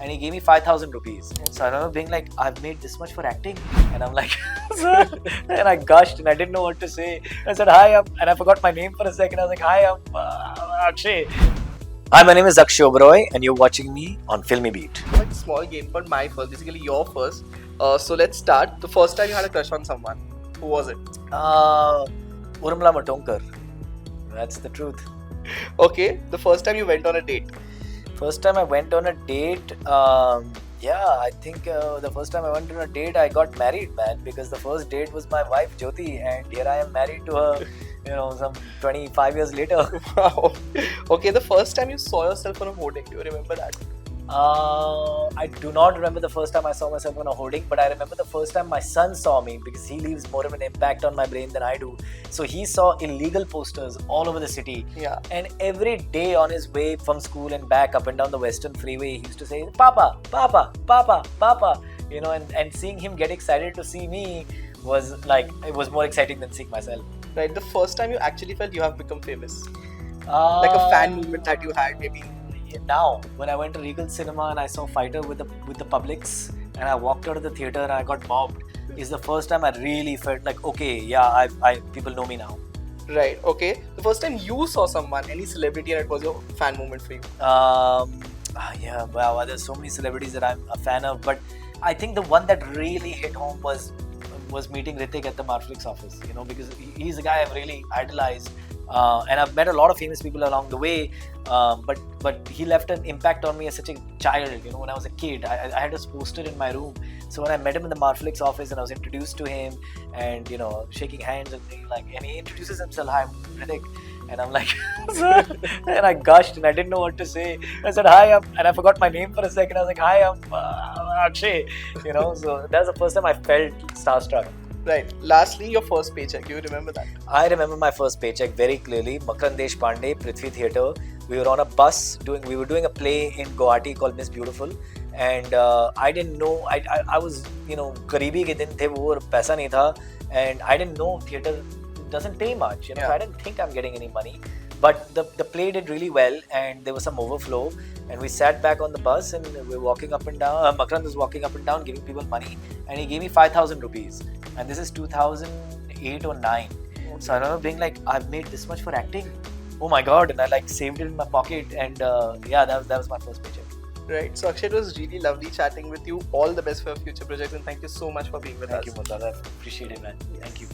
and he gave me 5,000 rupees. So I remember being like, I've made this much for acting, and I'm like, and I gushed and I didn't know what to say. I said, hi, and I forgot my name for a second. I was like, hi, I'm Akshay. Hi, my name is Akshay Oberoi, and you're watching me on Filmibeat. A small game called My First, basically your first. So let's start. The first time you had a crush on someone, who was it? Urmila Matondkar. That's the truth. Okay, the first time you went on a date. First time I went on a date, I think the first time I went on a date, I got married, man, because the first date was my wife, Jyoti, and here I am married to her, some 25 years later. Wow. Okay, the first time you saw yourself on a hoarding, do you remember that? I do not remember the first time I saw myself on a hoarding, but I remember the first time my son saw me, because he leaves more of an impact on my brain than I do. So he saw illegal posters all over the city. Yeah. And every day on his way from school and back up and down the Western Freeway, he used to say, Papa, Papa, Papa, Papa. And seeing him get excited to see me was like, it was more exciting than seeing myself. Right, the first time you actually felt you have become famous. Like a fan movement that you had, maybe. Now, when I went to Regal Cinema and I saw Fighter with the Publics, and I walked out of the theatre and I got mobbed, is the first time I really felt like, okay, yeah, I people know me now. Right, okay. The first time you saw someone, any celebrity, and it was your fan moment for you. Wow, there's so many celebrities that I'm a fan of, but I think the one that really hit home was meeting Hrithik at the Marflix office, because he's a guy I've really idolized. And I've met a lot of famous people along the way, but he left an impact on me as such a child. When I was a kid, I had this poster in my room. So when I met him in the Marflix office and I was introduced to him, and shaking hands and and he introduces himself, hi, I'm Hrithik, and I'm like, and I gushed and I didn't know what to say. I said, hi, and I forgot my name for a second. I was like, hi, I'm Akshay. So that's the first time I felt starstruck. Right. Lastly, your first paycheck. Do you remember that? I remember my first paycheck very clearly. Makran Deshpande, Prithvi Theatre. We were on a bus we were doing a play in Guwahati called Miss Beautiful, and I didn't know. I was गरीबी के दिन थे वो और पैसा नहीं था, and I didn't know theatre doesn't pay much. So I didn't think I'm getting any money. But the play did really well, and there was some overflow, and we sat back on the bus and we were walking up and down. Makran was walking up and down giving people money, and he gave me 5,000 rupees. And this is 2008 or 9. So I remember being like, I've made this much for acting. Oh my god! And I saved it in my pocket, and that was my first paycheck. Right. So Akshay, it was really lovely chatting with you. All the best for your future projects, and thank you so much for being with us. Thank you, Murtaza. I appreciate it, man. Thank you.